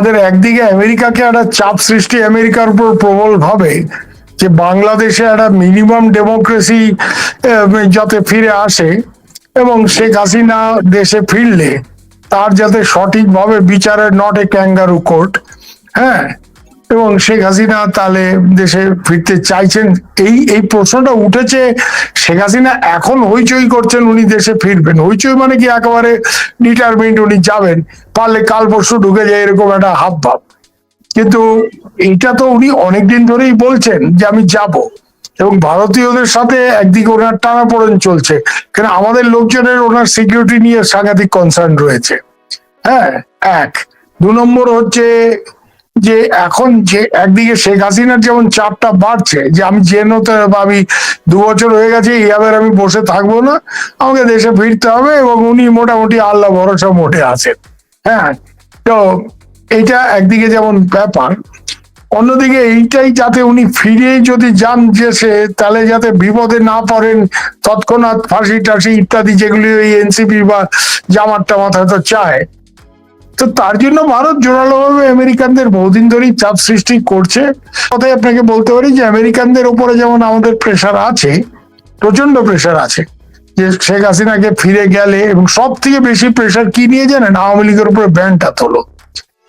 আমাদের একদিকে আমেরিকাকে একটা চাপ সৃষ্টি আমেরিকার উপর প্রবল ভাবে যে বাংলাদেশে একটা মিনিমাম ডেমোক্রেসি যাতে ফিরে আসে এবং শেখ হাসিনা দেশে ফিরলে তার যাতে সঠিকভাবে বিচারের নট এ ক্যাঙ্গারু কোর্ট। হ্যাঁ, এবং শেখ হাসিনা তাহলে দেশে ফিরতে চাইছেন, এই এই প্রশ্নটা উঠেছে। শেখ হাসিনা এখন হইচই করছেন উনি দেশে ফিরবেন, হইচই মানে কি একেবারে ডিটারমিন্ড উনি যাবেন, পারলে কাল পরশু ঢুকে যায় এরকম একটা হাব ভাব। কিন্তু এইটা তো উনি অনেকদিন ধরেই বলছেন যে আমি যাব, এবং ভারতীয়দের সাথে একদিকে ওনার টানাপোড়েন চলছে, কারণ আমাদের লোকজনের ওনার সিকিউরিটি নিয়ে সাংঘাতিক কনসার্ন রয়েছে। হ্যাঁ, এক। 2 নম্বর হচ্ছে যে এখন যে একদিকে শেখ হাসিনার যেমন চাপটা বাড়ছে যে আমি আমি 2 বছর হয়ে গেছে, এবার আমি বসে থাকবো না, আমাকে দেশে ফিরতে হবে, এবং উনি মোটামুটি আল্লাহ ভরসা মোটে আছেন। হ্যাঁ, তো এইটা একদিকে যেমন ব্যাপার, অন্যদিকে এইটাই যাতে উনি ফিরে যদি যান যে সে তাহলে যাতে বিপদে না পড়েন, তৎক্ষণাৎ ফাঁসি টাসি ইত্যাদি যেগুলি ওই এনসিপি বা জামাত টামাত হয়তো চায়। তো তার জন্য ভারত জোরালোভাবে আমেরিকানদের বহুদিন ধরেই চাপ সৃষ্টি করছে। কথাই আপনাকে বলতে পারি যে আমেরিকানদের উপরে যেমন আমাদের প্রেশার আছে, প্রচন্ড প্রেশার আছে যে শেখ হাসিনাকে ফিরে গেলে, এবং সব থেকে বেশি প্রেশার কি নিয়ে জানেন, আওয়ামী লীগের উপরে ব্যানটা তোলো।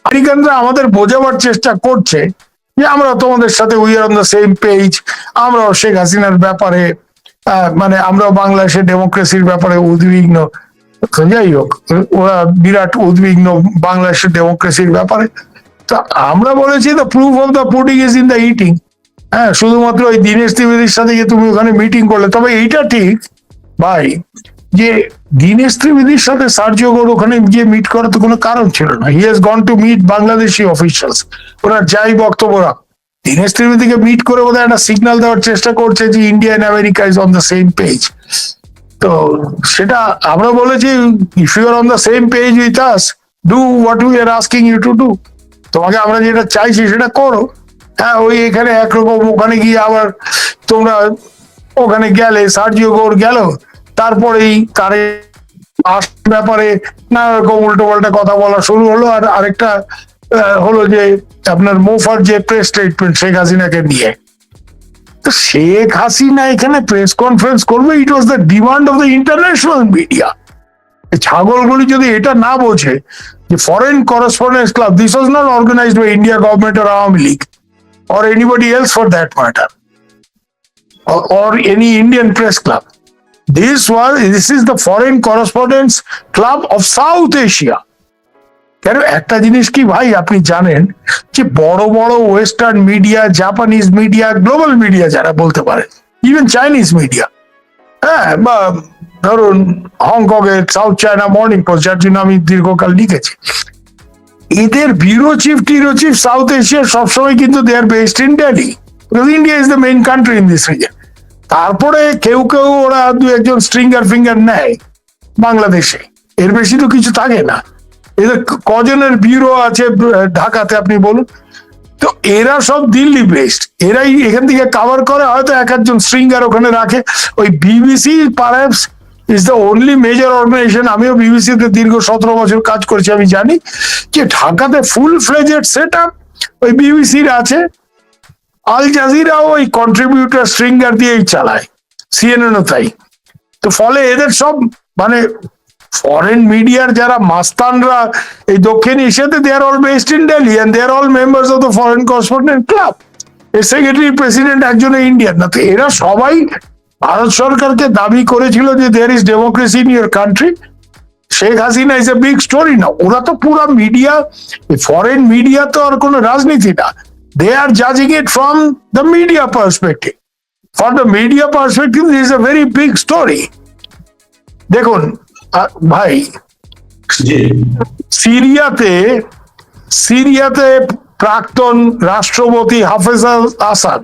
আমেরিকানরা আমাদের বোঝাবার চেষ্টা করছে যে আমরা তোমাদের সাথে we are on the same page, আমরাও শেখ হাসিনার ব্যাপারে মানে আমরাও বাংলাদেশের ডেমোক্রেসির ব্যাপারে উদ্বিগ্ন। যাই হোক, ওরা বিরাট উদ্বিগ্ন বাংলাদেশের ডেমোক্রেসির ব্যাপারে। তো আমরা বলেছি the proof of the pudding is in the eating. হ্যাঁ, শুধুমাত্র ওই দীনেশ ত্রিবেদীর সাথে গিয়ে তুমি ওখানে মিটিং করলে, তবে এইটা ঠিক ভাই যে দীনেশ ত্রিবেদীর সাথে সার্জিও গৌর ওখানে গিয়ে মিট করার তো কোনো কারণ ছিল না। He has gone to meet Bangladeshi officials, ওনার যাই বক্তব্য রাখ। দীনেশ ত্রিবেদীকে মিট করে বোধহয় একটা সিগন্যাল দেওয়ার চেষ্টা করছে যে India and America is on the same page. তো সেটা আমরা বলেছি, if you are on the same page with us, do what we are asking you to do. তোমাকে আমরা যেটা চাইছি সেটা করো। হ্যাঁ, ওই এখানে একরকম, ওখানে গিয়ে আবার তোমরা ওখানে গেলে, সার্জিও গৌর গেল, তারপরেই তার ব্যাপারে নানা রকম উল্টো পাল্টা কথা বলা শুরু হলো। আর আরেকটা হলো যে আপনার মোফার যে প্রেস স্টেটমেন্ট শেখ হাসিনাকে নিয়ে, তো শেখ হাসিনা এখানে প্রেস কনফারেন্স করবে, it was the demand of the international media. ছাগলগুলি যদি এটা না বোঝে যে foreign correspondence club, this was not organised by India government or Awami League or anybody else for that matter, or any Indian press club. This is the Foreign Correspondents Club of South Asia. কেন একটা জিনিস কি ভাই আপনি জানেন যে বড় বড় western media, Japanese media, global media যারা বলতে পারে, ইভেন চাইনিজ মিডিয়া, হ্যাঁ, বা ধরুন হংকং এর সাউথ চায়না মর্নিং পোস্ট, যার জন্য আমি দীর্ঘকাল লিখেছি, এদের ব্যুরো চিফ সাউথ এশিয়া সবসময় কিন্তু they are based in Delhi, because India is the main country in this reason. তারপরে কেউ কেউ ওরা 2-1জন স্ট্রিঙ্গার ফিঙ্গার নেয় বাংলাদেশে, এর বেশি তো কিছু থাকে না। এদের কজনের ব্যুরো আছে ঢাকাতে আপনি বলুন। তো এরা সব দিল্লি বেসড, এরাই এখান থেকে কাভার করে, হয়তো 1-1জন স্ট্রিঙ্গার ওখানে রাখে। ওই BBC perhaps is the only major organization, আমিও বিবিসিতে দীর্ঘ 17 বছর কাজ করেছি, আমি জানি যে ঢাকাতে ফুল ফ্লেজেড সেট আপ ওই বিবিসির আছে। আল জাজিরাও ওই কন্ট্রিবিউটার স্ট্রিঙ্গার দিয়েই চালায়, সিএনএনও তাই। তো ফলে এদের সব মানে ফরেন মিডিয়ার যারা মাস্তানরা এই দক্ষিণ এশিয়াতে, they are all based in Delhi and they are all members of the foreign correspondent club. এর সেক্রেটারি প্রেসিডেন্ট একজন ইন্ডিয়ান। না তো এরা সবাই ভারত সরকারকে দাবি করেছিল যে there is democracy in your country, Sheikh Hasina is a big story. না, ওরা তো পুরো মিডিয়া, ফরেন মিডিয়া তো আর কোনো রাজনীতি না, দে আর জাজিং it from the media perspective. For the media perspective this is a very big story. দেখুন ভাই, সিরিয়াতে প্রাক্তন রাষ্ট্রপতি হাফেজ আল আসাদ,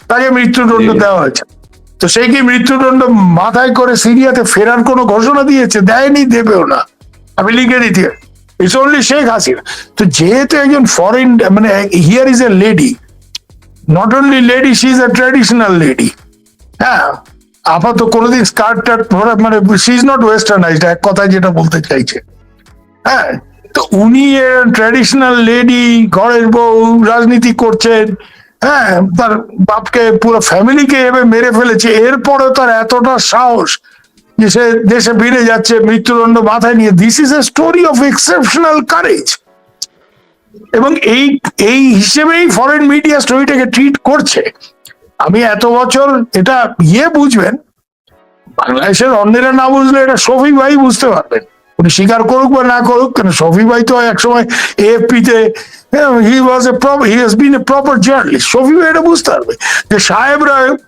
তাকে মৃত্যুদণ্ড দেওয়া হয়েছে। তো সেই কি মৃত্যুদণ্ড মাথায় করে সিরিয়াতে ফেরার কোনো ঘোষণা দিয়েছে? দেয়নি, দেবেও না। আমি লিখে দিতে, ইটস অনলি শেখ হাসিনা। তো যেহেতু একজন ফরেন, মানে here is a lady, not only lady, she is a traditional lady. হ্যাঁ, আপাতত কোনোদিন স্কার্ট টার্ট, মানে শি ইজ নট ওয়েস্টার্নাইজড, এক কথায় যেটা বলতে চাইছে। হ্যাঁ, তো তো উনি ট্র্যাডিশনাল লেডি, ঘরের বউ, রাজনীতি করছেন, হ্যাঁ, তার বাপকে পুরো ফ্যামিলিকে এভাবে মেরে ফেলেছে, এরপরে তার এতটা সাহস যে সে দেশে ফিরে যাচ্ছে মৃত্যুদণ্ড মাথায় নিয়ে। This is A story of exceptional courage. এবং এই এই হিসেবেই ফরেন মিডিয়া স্টোরিটাকে ট্রিট করছে। আমি এত বছর এটা বুঝবেন, বাংলাদেশের অন্যেরা না বুঝলে এটা শফি ভাই বুঝতে পারবেন, উনি স্বীকার করুক বা না করুক, কেন শফি ভাই তো একসময় এএফপি তে he has been a proper journalist. Shafi ভাই এটা বুঝতে পারবে যে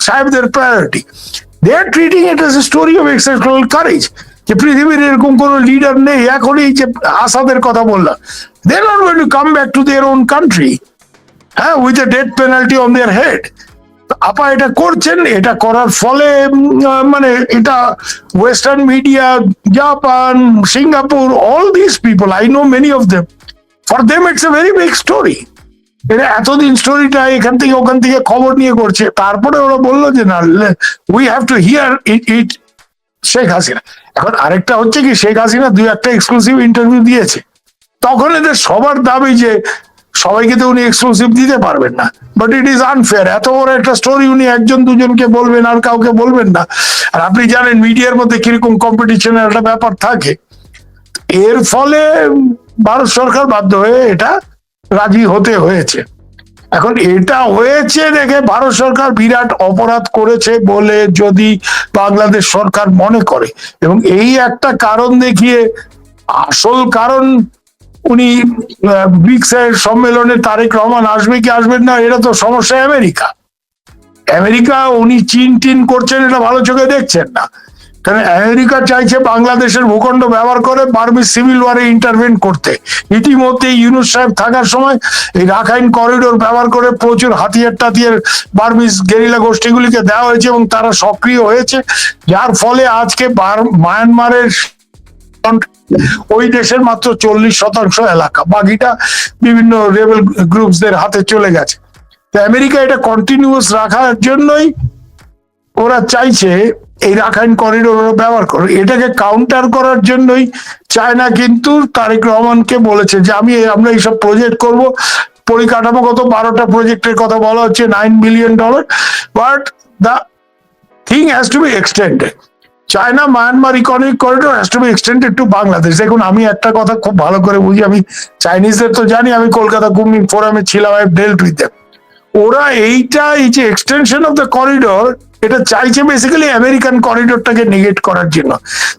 সাহেবদের priority, they are treating it as a story of exceptional courage, যে পৃথিবীর এরকম কোন লিডার নেই। এখন এই যে আসাদের কথা বললাম, they are not going to come back to their own country, হ্যাঁ, with a death penalty on their head. আপা এটা করছেন, এটা করার ফলে মানে এটা western media, Japan, Singapore, all this people, I know many of them, for them it's a very big story. এটা এতদিন স্টোরিটা এখান থেকে ওখান থেকে খবর নিয়ে করছে, তারপরে ওরা বললো যে না, উই হ্যাভ টু হিয়ার ইট শেখ হাসিনা। এখন আরেকটা হচ্ছে কি, শেখ হাসিনা 2-1টা এক্সক্লুসিভ ইন্টারভিউ দিয়েছে, তখন এদের সবার দাবি যে সবাইকে তো উনি এক্সক্লুসিভ দিতে পারবেন না, বাট ইট ইজ আনফেয়ার, এত বড় একটা স্টোরি উনি একজন দুজনকে বলবেন আর কাউকে বলবেন না। আর আপনি জানেন মিডিয়ার মধ্যে কিরকম কম্পিটিশনের একটা ব্যাপার থাকে। এর ফলে ভারত সরকার বাধ্য হয়ে এটা রাজি হতে হয়েছে। এখন এটা হয়েছে দেখে ভারত সরকার বিরাট অপরাধ করেছে বলে যদি বাংলাদেশ সরকার মনে করে, এবং এই একটা কারণ দেখিয়ে, আসল কারণ উনি ব্রিক্সের সম্মেলনে তারেক রহমান আসবে কি আসবেন না, এটা তো সমস্যা আমেরিকা। আমেরিকা উনি চীন করছেন, এটা ভালো চোখে দেখছেন না, কারণ আমেরিকা চাইছে বাংলাদেশের ভূখণ্ড ব্যবহার করে বার্মিজ সিভিল ওয়ারে ইন্টারভেন করতে। ইতিমধ্যে ইউনূস সাহেব থাকার সময় এই রাখাইন করিডোর ব্যবহার করে প্রচুর হাতিয়ার বার্মিজ গেরিলা গোষ্ঠীগুলিকে দেওয়া হয়েছে এবং তারা সক্রিয় হয়েছে, যার ফলে আজকে মায়ানমারের ওই দেশের মাত্র 40% এলাকা, বাকিটা বিভিন্ন রেবেল গ্রুপসদের হাতে চলে গেছে। আমেরিকা এটা কন্টিনিউয়াস রাখার জন্যই ওরা চাইছে এই রাখাইন করিডোর ব্যবহার করে। এটাকে কাউন্টার করার জন্যই চায়না কিন্তু তারেক রহমানকে বলেছে যে আমরা এইসব প্রজেক্ট করব, পরিকাঠামোগত 12টা প্রজেক্টের কথা বলা হচ্ছে, $9 billion, but the thing has to B extended. China Myanmar economic corridor has to B extended two Bangladesh. দেখুন, আমি একটা কথা খুব ভালো করে বুঝি, আমি চাইনিজদের তো জানি, আমি কলকাতা কুমিং ফোরামে ছিলাম, আই ডেল্ট উইথ দেম। ওরা এই যে এক্সটেনশন অফ দ্য করিডোর, এটা চাইছে বেসিক্যালি আমেরিকান করিডোরটাকে নেগেট করার জন্য,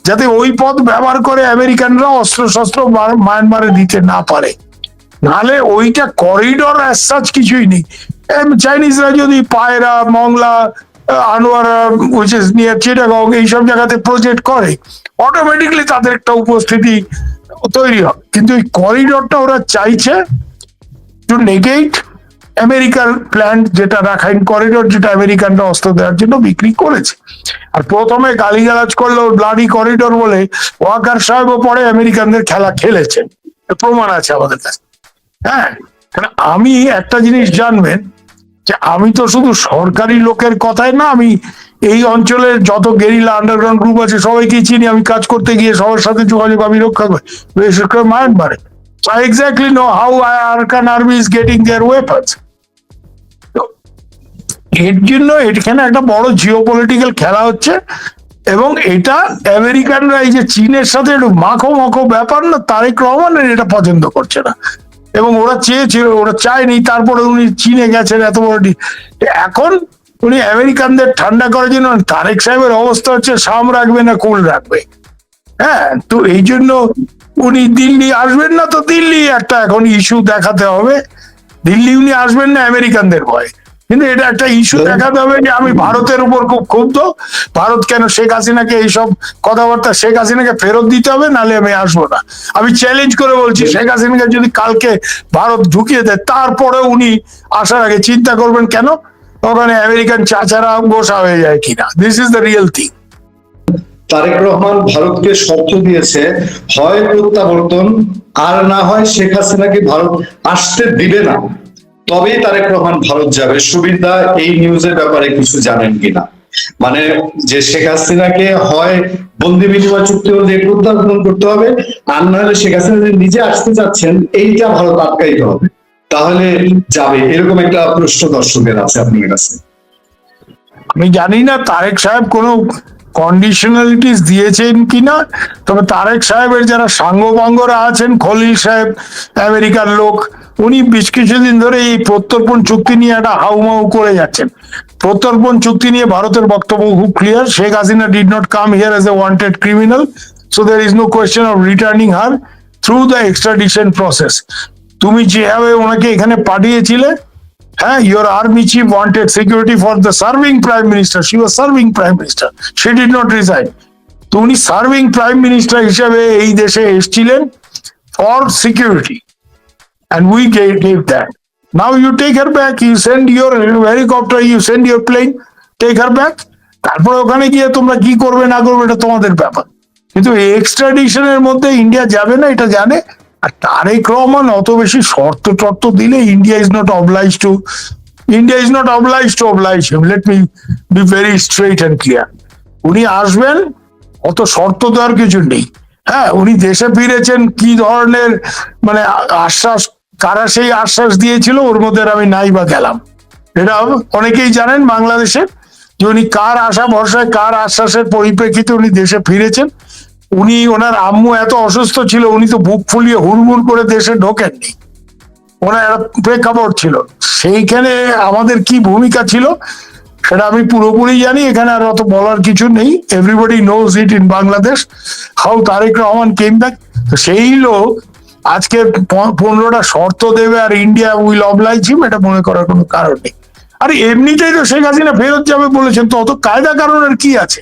যাতে ওই পথ ব্যবহার করে আমেরিকানরা অস্ত্র মায়ানমারে দিতে না পারে। নাহলে ওইটা করিডোর অ্যাজ সাচ কিছুই নেই। চাইনিজরা যদি পায়রা, Mongla, Anwara, which is near Chittagong, এইসব জায়গাতে প্রজেক্ট করে, অটোমেটিকলি তাদের একটা উপস্থিতি তৈরি হয়। কিন্তু এই করিডোরটা ওরা চাইছে টু নেগেট আমেরিকার প্ল্যান, যেটা রাখাইন করিডোর, যেটা আমেরিকানরা অস্ত্র দেওয়ার জন্য বিক্রি করেছে। আর প্রথমে গালিগালাজ করলো ব্লাডি করিডোর বলে, ওয়াকার সাহেবও পরে আমেরিকানদের খেলা খেলেছেন, প্রমাণ আছে আমাদের কাছে। হ্যাঁ, আমি একটা জিনিস জানবেন যে আমি তো শুধু সরকারি লোকের কথাই না, আমি এই অঞ্চলের যত গেরিলা আন্ডারগ্রাউন্ড গ্রুপ আছে সবাইকেই চিনি। আমি কাজ করতে গিয়ে সবার সাথে যোগাযোগ আমি রক্ষা করি, বিশেষ করে মায়ানমারে। I exactly know how Arakan army is getting their weapons. এর জন্য এখানে একটা বড় জিওপলিটিক্যাল খেলা হচ্ছে, এবং এটা আমেরিকানরা এই যে চীনের সাথে একটু মাখো ব্যাপার না, তারেক রহমানের এটা পছন্দ করছে না, এবং ওরা চেয়েছিল, ওরা চায়নি, তারপরে উনি চীনে গেছেন এত বড়। এখন উনি আমেরিকানদের ঠান্ডা করার জন্য, তারেক সাহেবের অবস্থা হচ্ছে সাম রাখবে না কুল রাখবে। হ্যাঁ, তো এই জন্য উনি দিল্লি আসবেন না, তো দিল্লি একটা এখন ইস্যু দেখাতে হবে। দিল্লি উনি আসবেন না আমেরিকানদের ভয়, কিন্তু এটা একটা ইস্যু দেখাতে হবে যে আমি ভারতের উপর খুব ক্ষুব্ধ, ভারত কেন শেখ হাসিনাকে এইসব কথাবার্তা, শেখ হাসিনাকে ফেরত দিতে হবে, নাহলে আমি আসবো না। আমি চ্যালেঞ্জ করে বলছি, শেখ হাসিনাকে যদি কালকে ভারত ঢুকিয়ে দেয়, তারপরে উনি আসার আগে চিন্তা করবেন কেন ওখানে আমেরিকান চাচারা বসা হয়ে যায় কিনা। This is the real thing. Tarek Rahman ভারতকে শর্ত দিয়েছে, হয় প্রত্যাবর্তন, আর না হয় শেখ হাসিনাকে ভারত আসতে দিবে না, তবেই তারেক রহমান ভারত যাবে। সুবিধা এই নিউজের ব্যাপারে কিছু জানেন কিনা? মানে যে শেখ হাসিনাকে হয় বন্দি বিনিময় চুক্তি অনুযায়ী প্রত্যার্পণ করতে হবে, আর না হলে শেখ হাসিনা যদি নিজে আসতে চাচ্ছেন এইটা ভারত আটকাইতে হবে, তাহলে যাবে, এরকম একটা প্রশ্ন দর্শকের আছে আপনার কাছে। আমি জানি না তারেক সাহেব কোনো কন্ডিশনালিটিস দিয়েছেন কিনা, তবে তারেক সাহেবের যারা সাঙ্গপাঙ্গরা আছেন, খলিল সাহেব আমেরিকার লোক, উনি বেশ কিছুদিন ধরে এই প্রত্যর্পণ চুক্তি নিয়ে একটা হাউমাউ করে যাচ্ছেন। প্রত্যর্পণ চুক্তি নিয়ে ভারতের বক্তব্য খুব clear, Sheikh Hasina did not come here as a wanted criminal, so there is no question of returning her through the extradition process. তুমি যেভাবে ওনাকে এখানে পাঠিয়েছিলে, হ্যাঁ, your army chief wanted security for the serving prime minister. She was serving prime minister. She did not resign. তো উনি serving prime minister হিসেবে এই দেশে এসেছিলেন for security, and we gave that. Now you take her back, you send your helicopter, you send your plane, take her back. তারপরে ওখানে গিয়ে তোমরা কি করবে না করবে এটা তোমাদের ব্যাপার, কিন্তু এক্সট্রাডিশনের মধ্যে ইন্ডিয়া যাবে না, এটা জানে। আর তারেক রহমান অত বেশি শর্ত টর্ত দিলে India is not oblige to oblige him. Let me be very straight and clear. উনি আসবেন, অত শর্ত দেওয়ার কিছু নেই। হ্যাঁ, উনি দেশে ফিরেছেন, কি ধরনের মানে আশ্বাস, কারা সেই আশ্বাস দিয়েছিল ওর মধ্যে আমি নাই বা গেলাম। এটা অনেকেই জানেন বাংলাদেশের, যে উনি কার আশা ভরসায়, কার আশ্বাসের পরিপ্রেক্ষিতে উনি দেশে ফিরেছেন। উনি, ওনার আম্মু এত অসুস্থ ছিল, উনি তো বুক ফুলিয়ে হুড়মুড় করে দেশে ঢোকেননি, ওনার একটা প্রেক্ষাপট ছিল। সেইখানে আমাদের কি ভূমিকা ছিল সেটা আমি পুরোপুরি জানি, এখানে আর অত বলার কিছু নেই। Everybody knows it in Bangladesh how Tarek Rahman came back. সেই লোক আজকে 15টা শর্ত দেবে আর ইন্ডিয়া উইল অবলাইজ হিম, এটা মনে করার কোনো কারণ নেই। আর এমনিতেই তো শেখ হাসিনা ফেরত যাবে বলেছেন, তো অত কায়দা কারণের কি আছে?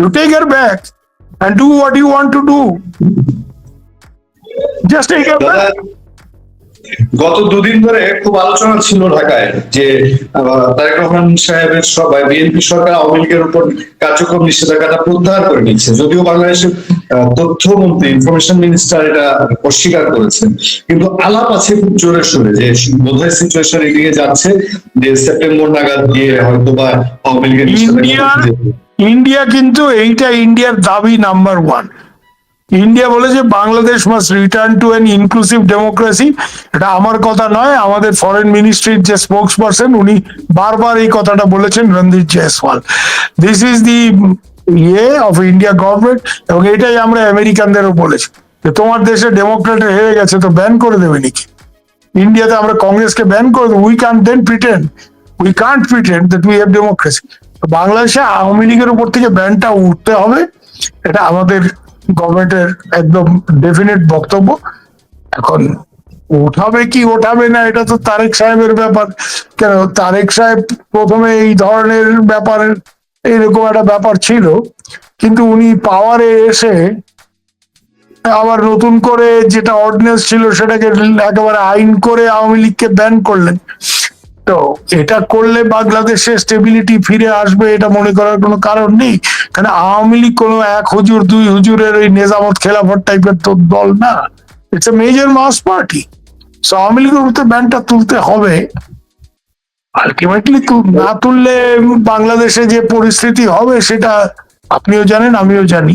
You take her back and do what you want to do. Just take a দাদা, গত দুদিন ধরে খুব আলোচনা ছিল ঢাকায় যে তারেক রহমান সাহেবের সবাই বিএনপি সরকার আওয়ামী লীগের উপর কার্যক্রম নিষেধাজ্ঞাটা প্রত্যাহার করে নিচ্ছে, যদিও বাংলাদেশের তথ্যমন্ত্রী, ইনফরমেশন মিনিস্টার এটা অস্বীকার করেছেন, কিন্তু আলাপ আছে খুব জোরে সোরে যে বোধহয় সিচুয়েশন এদিকে যাচ্ছে যে সেপ্টেম্বর নাগাদ গিয়ে হয়তো বা আওয়ামী লীগের ইন্ডিয়া কিন্তু এইটা ইন্ডিয়ার দাবি নাম্বার 1। ইন্ডিয়া বলেছে Bangladesh must return to N inclusive democracy. এটা আমার কথা নয়, আমাদের ফরেন মিনিস্ট্রির যে স্পোক্স পারসন উনি বারবার এই কথাটা বলেছেন, Randeep Jaiswal. This is the ইয়ে অফ ইন্ডিয়া গভর্নমেন্ট, এবং এটাই আমরা আমেরিকানদেরও বলেছি যে তোমার দেশে ডেমোক্রেট হেরে গেছে তো ব্যান করে দেবে নাকি? ইন্ডিয়াতে আমরা কংগ্রেসকে ব্যান করে দেবো? We can't pretend that we have democracy. বাংলাদেশে আওয়ামী লীগের উপর থেকে ব্যানটা উঠতে হবে, এটা আমাদের গভর্নমেন্টের একদম ডেফিনেট বক্তব্য। এখন ওঠাবে কি ওঠাবে না এটা তো তারেক সাহেবের ব্যাপার। কেন, তারেক সাহেব প্রথমে এই ধরনের ব্যাপার, এইরকম একটা ব্যাপার ছিল, কিন্তু উনি পাওয়ারে এসে আবার নতুন করে যেটা অর্ডিন্যান্স ছিল সেটাকে একেবারে আইন করে আওয়ামী লীগকে ব্যান করলেন। তো এটা করলে বাংলাদেশে স্টেবিলিটি ফিরে আসবে এটা মনে করার কোনো কারণ নেই, কারণ আওয়ামী লীগ কোনো এক হুজুর দুই হুজুরের ওই নেজামত খেলাফত টাইপের তো দল না, it's a major mass party. So Awami লীগের উপরে ব্যানটা তুলতে হবে। আলটিমেটলি না তুললে বাংলাদেশে যে পরিস্থিতি হবে সেটা আপনিও জানেন, আমিও জানি।